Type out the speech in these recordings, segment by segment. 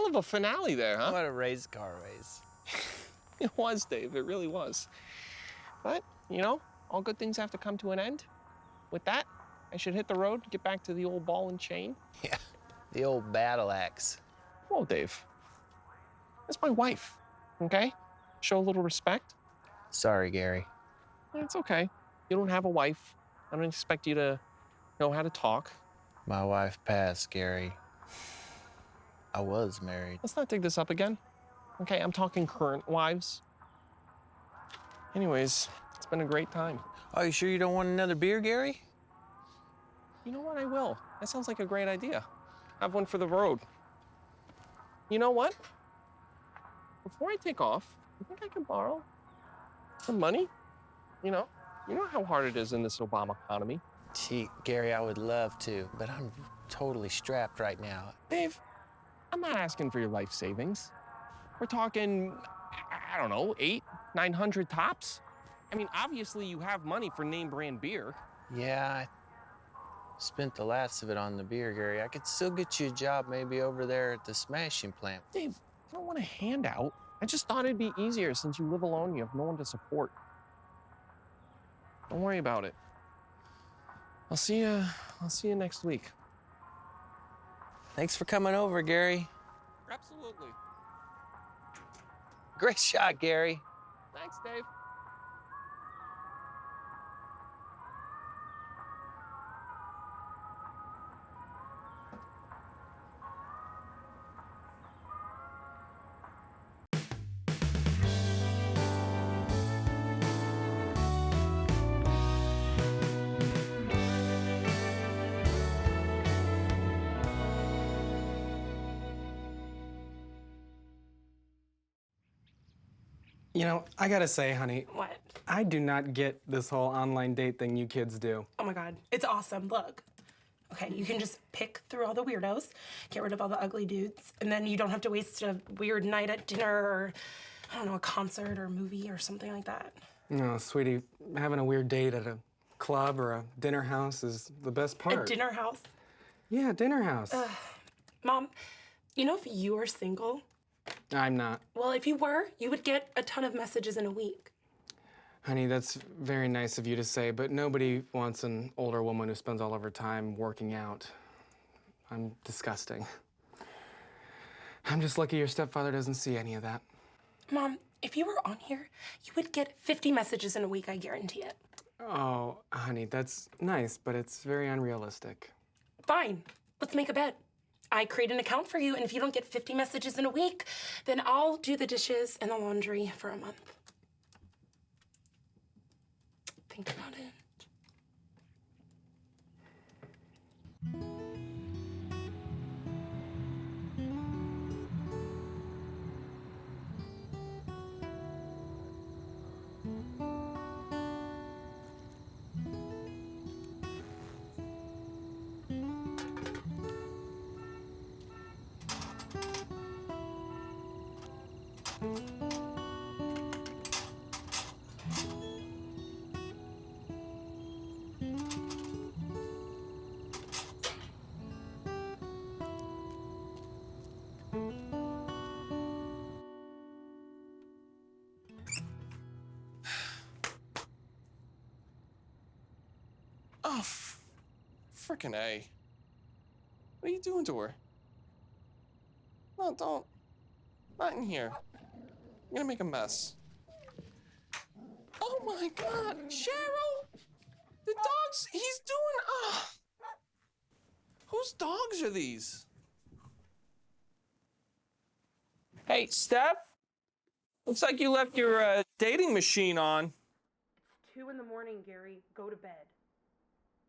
hell of a finale there, huh? What a race car race. It was, Dave. It really was. But, you know, all good things have to come to an end. With that, I should hit the road, get back to the old ball and chain. Yeah, the old battle axe. Whoa, Dave. That's my wife, okay? Show a little respect. Sorry, Gary. It's okay. You don't have a wife. I don't expect you to know how to talk. My wife passed, Gary. I was married. Let's not dig this up again. Okay, I'm talking current wives. Anyways, it's been a great time. Oh, you sure you don't want another beer, Gary? You know what? I will. That sounds like a great idea. Have one for the road. You know what? Before I take off, you think I can borrow some money? You know how hard it is in this Obama economy. Gee, Gary, I would love to, but I'm totally strapped right now. Dave, I'm not asking for your life savings. We're talking, I don't know, 800, 900 tops? I mean, obviously you have money for name brand beer. Yeah, I spent the last of it on the beer, Gary. I could still get you a job maybe over there at the smashing plant. Dave, I don't want a handout. I just thought it'd be easier since you live alone, you have no one to support. Don't worry about it. I'll see you next week. Thanks for coming over, Gary. Absolutely. Great shot, Gary. Thanks, Dave. You know, I gotta say, honey. What? I do not get this whole online date thing you kids do. Oh my God, it's awesome. Look. Okay, you can just pick through all the weirdos, get rid of all the ugly dudes, and then you don't have to waste a weird night at dinner or, I don't know, a concert or a movie or something like that. No, sweetie, having a weird date at a club or a dinner house is the best part. A dinner house? Yeah, dinner house. Mom, you know if you were single, I'm not. well, if you were, you would get a ton of messages in a week. Honey, that's very nice of you to say, but nobody wants an older woman who spends all of her time working out. I'm disgusting. I'm just lucky your stepfather doesn't see any of that. Mom, if you were on here, you would get 50 messages in a week, I guarantee it. Oh, honey, that's nice, but it's very unrealistic. Fine, let's make a bet. I create an account for you, and if you don't get 50 messages in a week, then I'll do the dishes and the laundry for a month. Think about it. Oh, frickin' A. What are you doing to her? No, don't. Not in here. You're gonna make a mess. Oh my God, Cheryl! The dogs, he's doing, whose dogs are these? Hey, Steph? Looks like you left your dating machine on. It's 2 in the morning, Gary. Go to bed.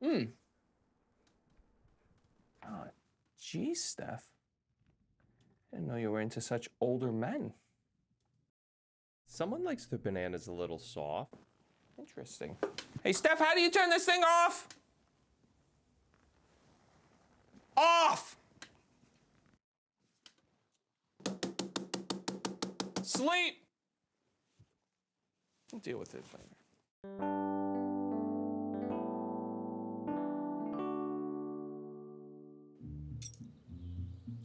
Oh, geez, Steph. I didn't know you were into such older men. Someone likes their bananas a little soft. Interesting. Hey, Steph, how do you turn this thing off? Off! Sleep! We'll deal with it later.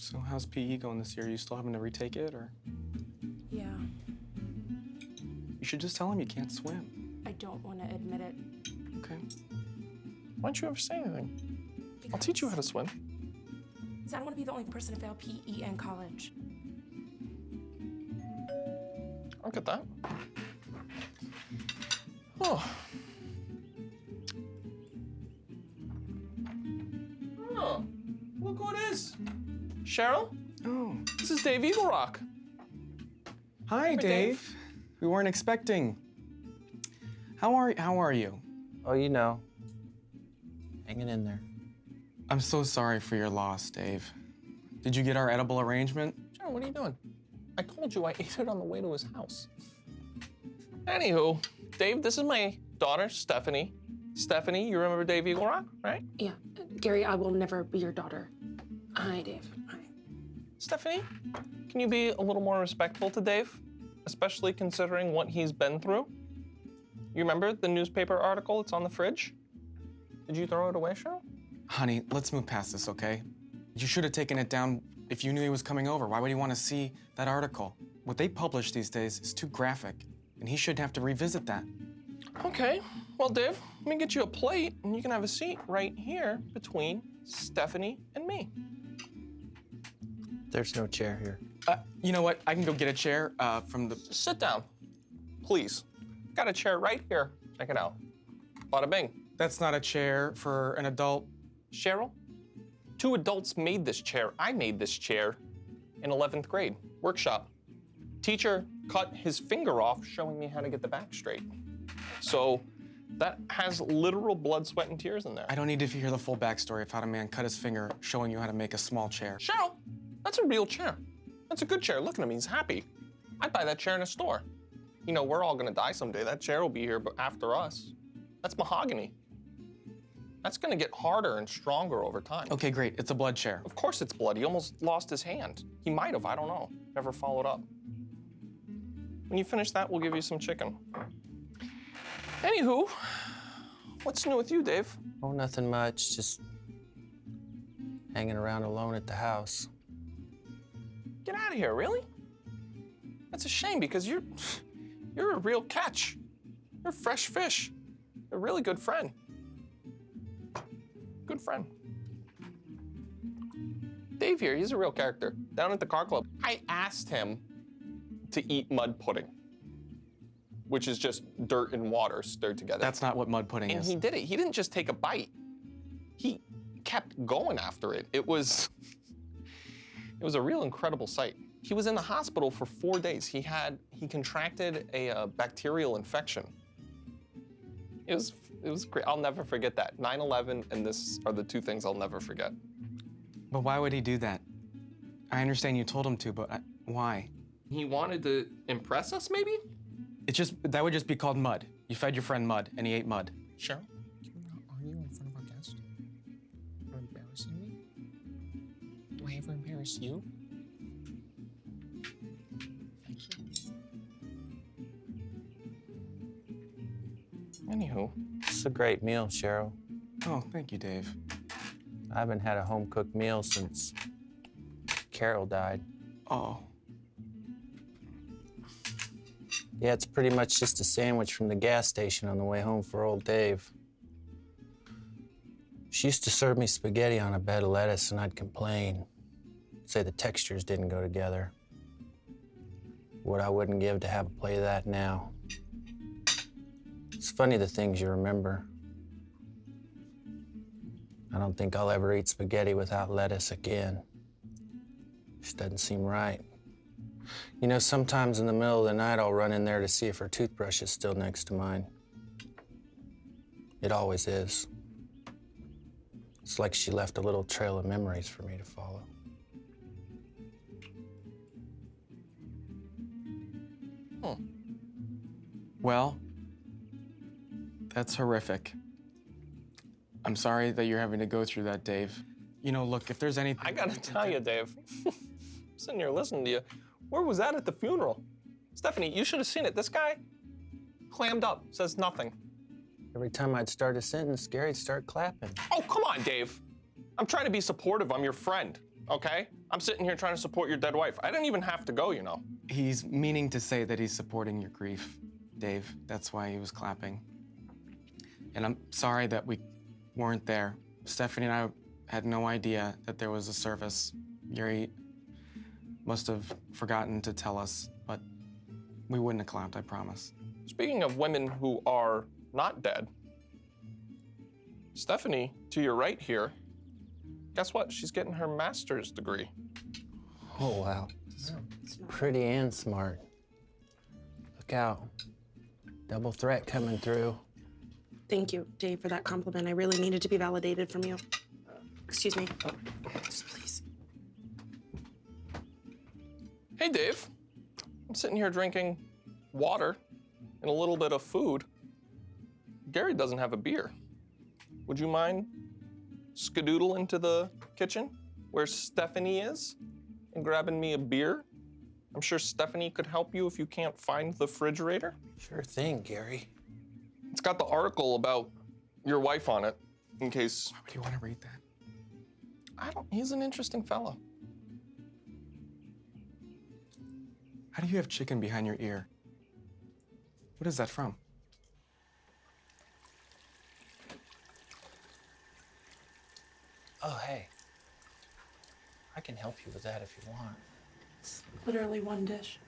So how's PE going this year? Are you still having to retake it, or? Yeah, You should just tell him you can't swim. I don't want to admit it. Okay. Why don't you ever say anything? I'll teach you how to swim. Because I don't want to be the only person to fail PE in college. I'll get that. Oh. Oh, look who it is. Cheryl, Oh. this is Dave Eaglerock. Hi, Dave. We weren't expecting. How are you? Oh, you know, hanging in there. I'm so sorry for your loss, Dave. Did you get our edible arrangement? Cheryl, what are you doing? I told you I ate it on the way to his house. Anywho, Dave, this is my daughter, Stephanie. Stephanie, you remember Dave Eaglerock, right? Yeah, Gary, I will never be your daughter. Hi, Dave. Hi. Stephanie, can you be a little more respectful to Dave? Especially considering what he's been through? You remember the newspaper article? It's on the fridge. Did you throw it away, Cheryl? Honey, let's move past this, okay? You should have taken it down if you knew he was coming over. Why would he want to see that article? What they publish these days is too graphic, and he shouldn't have to revisit that. Okay, well, Dave, let me get you a plate, and you can have a seat right here between Stephanie and me. There's no chair here. You know what? I can go get a chair from the... Sit down, please. Got a chair right here. Check it out. Bada bing. That's not a chair for an adult. Cheryl, 2 adults made this chair. I made this chair in 11th grade, workshop. Teacher cut his finger off showing me how to get the back straight. So that has literal blood, sweat, and tears in there. I don't need to hear the full backstory of how a man cut his finger showing you how to make a small chair. Cheryl, that's a real chair. That's a good chair. Look at him, he's happy. I'd buy that chair in a store. You know, we're all gonna die someday. That chair will be here but after us. That's mahogany. That's gonna get harder and stronger over time. Okay, great. It's a blood chair. Of course it's blood. He almost lost his hand. He might have, I don't know. Never followed up. When you finish that, we'll give you some chicken. Anywho, what's new with you, Dave? Oh, nothing much. Just hanging around alone at the house. Get out of here, really? That's a shame because you're a real catch. You're a fresh fish. A really good friend. Good friend. Dave here, he's a real character. Down at the car club, I asked him to eat mud pudding, which is just dirt and water stirred together. That's not what mud pudding And is. he did it. He didn't just take a bite. He kept going after it. It was a real incredible sight. He was in the hospital for 4 days. He contracted a bacterial infection. It was great. I'll never forget that. 9/11 and this are the 2 things I'll never forget. But why would he do that? I understand you told him to, but why? He wanted to impress us, maybe? That would just be called mud. You fed your friend mud, and he ate mud. Cheryl, can you not argue in front of our guest? You're embarrassing me? Do I ever embarrass you? Thank you. Anywho. It's a great meal, Cheryl. Oh, thank you, Dave. I haven't had a home-cooked meal since Carol died. Oh. Yeah, it's pretty much just a sandwich from the gas station on the way home for old Dave. She used to serve me spaghetti on a bed of lettuce, and I'd complain, say the textures didn't go together. What I wouldn't give to have a plate of that now. It's funny the things you remember. I don't think I'll ever eat spaghetti without lettuce again. Just doesn't seem right. You know, sometimes in the middle of the night, I'll run in there to see if her toothbrush is still next to mine. It always is. It's like she left a little trail of memories for me to follow. Well, that's horrific. I'm sorry that you're having to go through that, Dave. You know, look, if there's anything... I gotta tell you, Dave. I'm sitting here listening to you. Where was that at the funeral? Stephanie, you should have seen it. This guy clammed up, says nothing. Every time I'd start a sentence, Gary'd start clapping. Oh, come on, Dave. I'm trying to be supportive. I'm your friend. okay? I'm sitting here trying to support your dead wife. I didn't even have to go, you know. He's meaning to say that he's supporting your grief, Dave. That's why he was clapping. And I'm sorry that we weren't there. Stephanie and I had no idea that there was a service. Gary must have forgotten to tell us, but we wouldn't have clapped, I promise. Speaking of women who are not dead, Stephanie, to your right here, guess what? She's getting her master's degree. Oh, wow. Pretty and smart. Look out. Double threat coming through. Thank you, Dave, for that compliment. I really needed to be validated from you. Excuse me. Just please. Hey, Dave. I'm sitting here drinking water and a little bit of food. Gary doesn't have a beer. Would you mind skedoodle into the kitchen where Stephanie is and grabbing me a beer? I'm sure Stephanie could help you if you can't find the refrigerator. Sure thing, Gary. It's got the article about your wife on it, in case. Why would you want to read that? He's an interesting fellow. How do you have chicken behind your ear? What is that from? Oh, hey. I can help you with that if you want. It's literally one dish.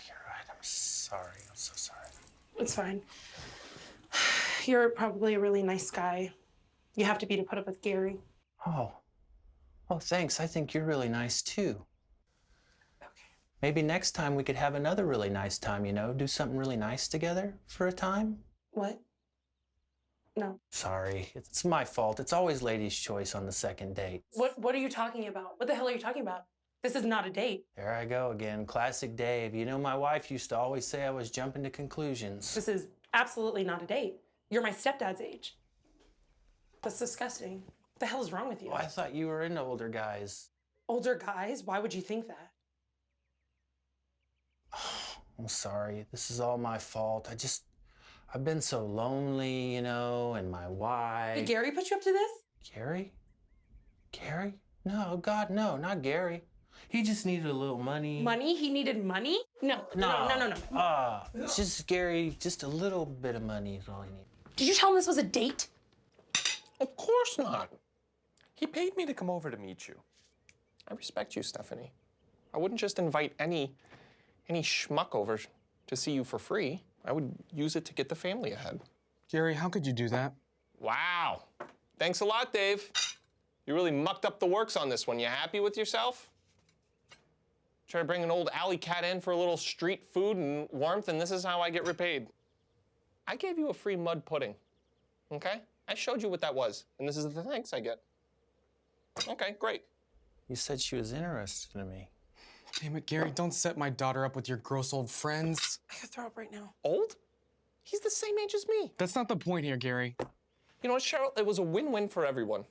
You're right. I'm sorry. I'm so sorry. It's fine. You're probably a really nice guy. You have to be to put up with Gary. Oh. Oh, thanks. I think you're really nice, too. Okay. Maybe next time we could have another really nice time, you know? Do something really nice together for a time? What? No. Sorry. It's my fault. It's always ladies' choice on the second date. What are you talking about? What the hell are you talking about? This is not a date. There I go again. Classic Dave. You know, my wife used to always say I was jumping to conclusions. This is absolutely not a date. You're my stepdad's age. That's disgusting. What the hell is wrong with you? Oh, I thought you were into older guys. Older guys? Why would you think that? I'm sorry. This is all my fault. I've been so lonely, you know, and my wife. Did Gary put you up to this? Gary? Gary? No, God, no, not Gary. He just needed a little money. Money? He needed money? No. Just Gary, just a little bit of money is all he needed. Did you tell him this was a date? Of course not. He paid me to come over to meet you. I respect you, Stephanie. I wouldn't just invite any schmuck over to see you for free. I would use it to get the family ahead. Gary, how could you do that? Wow. Thanks a lot, Dave. You really mucked up the works on this one. You happy with yourself? Try to bring an old alley cat in for a little street food and warmth, and this is how I get repaid. I gave you a free mud pudding, okay? I showed you what that was, and this is the thanks I get. Okay, great. You said she was interested in me. Damn it, Gary, don't set my daughter up with your gross old friends. I could throw up right now. Old? He's the same age as me. That's not the point here, Gary. You know what, Cheryl? It was a win-win for everyone.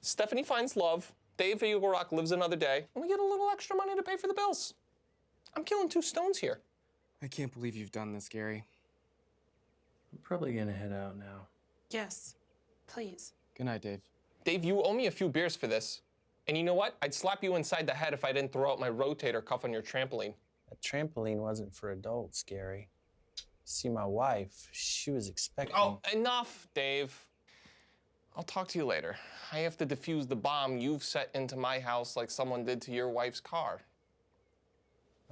Stephanie finds love, Dave Eaglerock lives another day, and we get a little extra money to pay for the bills. I'm killing two stones here. I can't believe you've done this, Gary. I'm probably gonna head out now. Yes, please. Good night, Dave. Dave, you owe me a few beers for this. And you know what? I'd slap you inside the head if I didn't throw out my rotator cuff on your trampoline. That trampoline wasn't for adults, Gary. See, my wife, she was expecting... Oh, enough, Dave. I'll talk to you later. I have to defuse the bomb you've set into my house like someone did to your wife's car.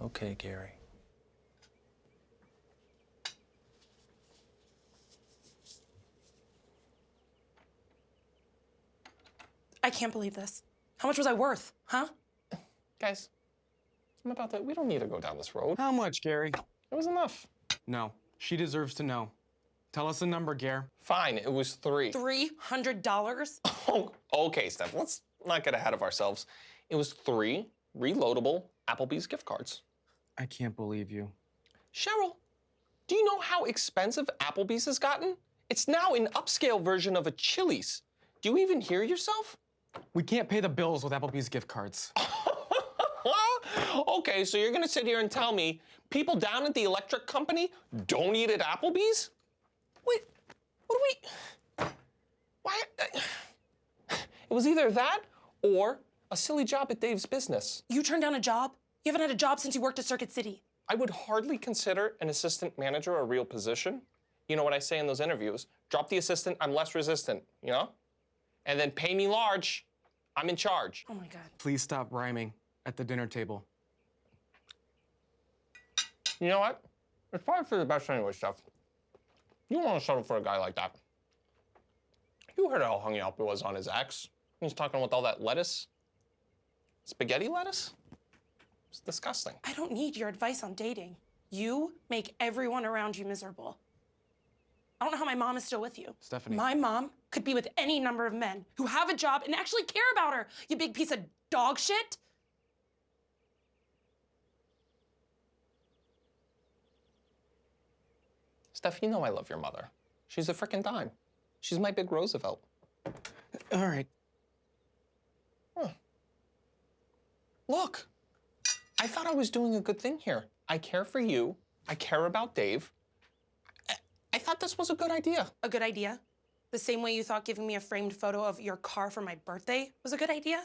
Okay, Gary. I can't believe this. How much was I worth, huh? Guys, we don't need to go down this road. How much, Gary? It was enough. No, she deserves to know. Tell us a number, Gare. Fine, it was $3. $300? Oh, okay, Steph, let's not get ahead of ourselves. It was 3 reloadable Applebee's gift cards. I can't believe you. Cheryl, do you know how expensive Applebee's has gotten? It's now an upscale version of a Chili's. Do you even hear yourself? We can't pay the bills with Applebee's gift cards. Okay, so you're gonna sit here and tell me people down at the electric company don't eat at Applebee's? Wait, what do we... Why... It was either that or A silly job at Dave's business. You turned down a job? You haven't had a job since you worked at Circuit City. I would hardly consider an assistant manager a real position. You know what I say in those interviews? Drop the assistant, I'm less resistant, you know? And then pay me large, I'm in charge. Oh my God. Please stop rhyming at the dinner table. You know what? It's probably for the best anyway, Steph. You don't want to settle for a guy like that. You heard how hung up he was on his ex. He's talking with all that lettuce. Spaghetti lettuce? It's disgusting. I don't need your advice on dating. You make everyone around you miserable. I don't know how my mom is still with you. Stephanie. My mom could be with any number of men who have a job and actually care about her, you big piece of dog shit. Steph, you know I love your mother. She's a frickin' dime. She's my big Roosevelt. All right. Huh. Look, I thought I was doing a good thing here. I care for you. I care about Dave. I thought this was a good idea. A good idea? The same way you thought giving me a framed photo of your car for my birthday was a good idea?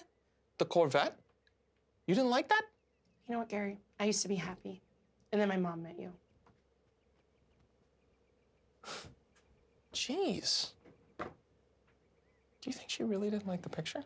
The Corvette? You didn't like that? You know what, Gary? I used to be happy. And then my mom met you. Jeez. Do you think she really didn't like the picture?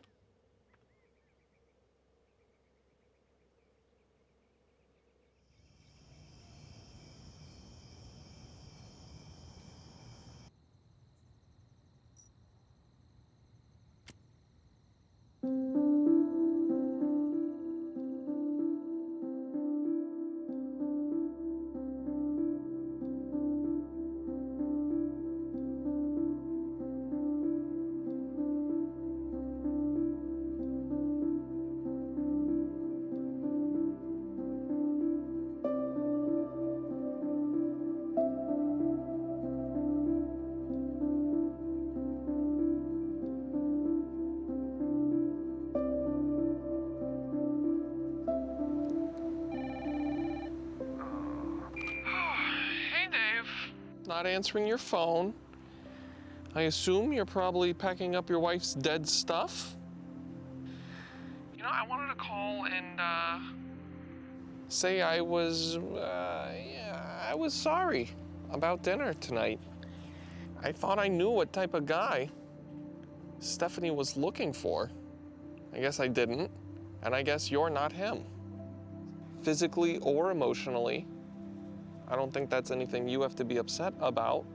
Not answering your phone. I assume you're probably packing up your wife's dead stuff. You know, I wanted to call and say I was sorry about dinner tonight. I thought I knew what type of guy Stephanie was looking for. I guess I didn't, and I guess you're not him. Physically or emotionally. I don't think that's anything you have to be upset about.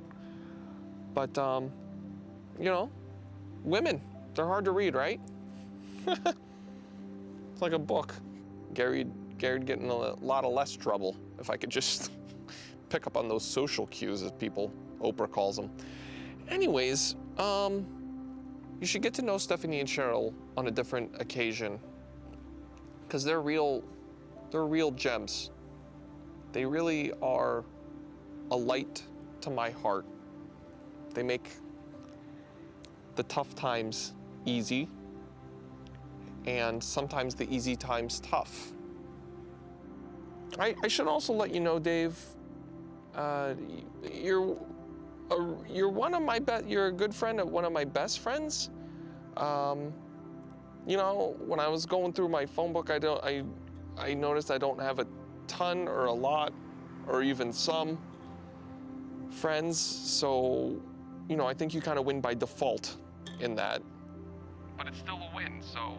But, you know, women, they're hard to read, right? It's like a book. Gary'd get in a lot of less trouble if I could just pick up on those social cues, as Oprah calls them. Anyways, you should get to know Stephanie and Cheryl on a different occasion, because they're real gems. They really are a light to my heart. They make the tough times easy, and sometimes the easy times tough. I should also let you know, Dave, you're a good friend of one of my best friends. You know, when I was going through my phone book, I noticed I don't have a ton or a lot or even some friends, so, you know, I think you kind of win by default in that. But it's still a win, so,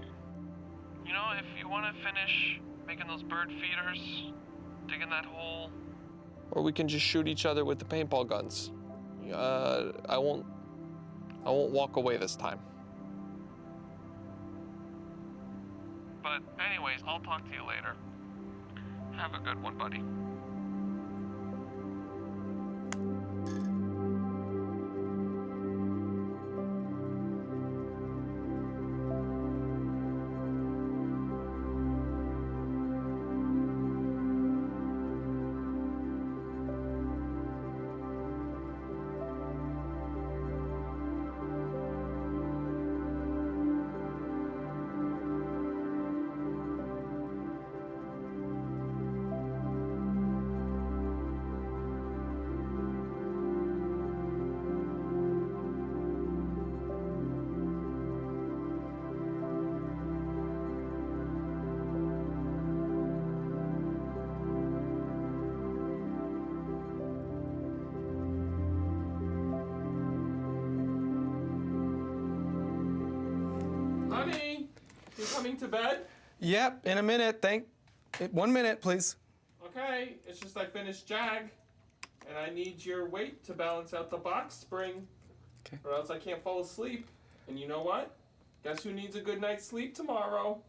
you know, if you want to finish making those bird feeders, digging that hole, or we can just shoot each other with the paintball guns. I won't walk away this time. But anyways, I'll talk to you later. Have a good one, buddy. going to bed? Yep, in a minute. 1 minute, please. Okay, it's just I finished Jag, and I need your weight to balance out the box spring. Okay. Or else I can't fall asleep. And you know what? Guess who needs a good night's sleep tomorrow?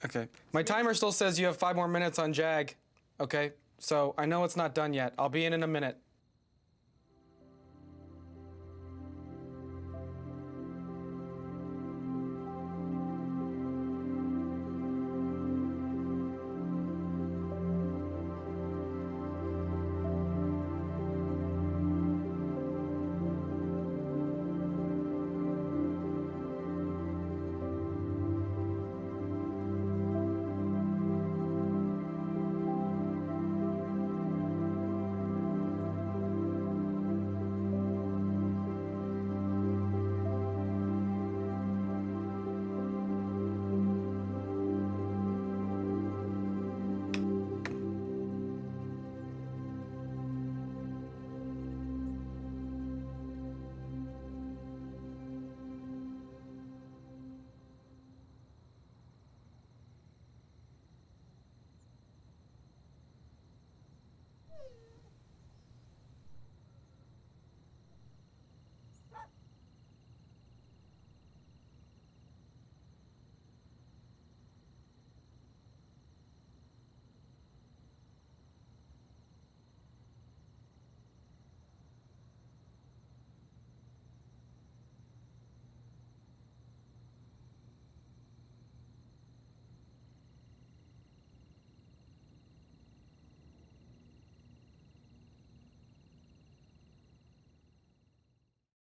Okay. My timer still says you have 5 more minutes on Jag. Okay? So I know it's not done yet. I'll be in a minute.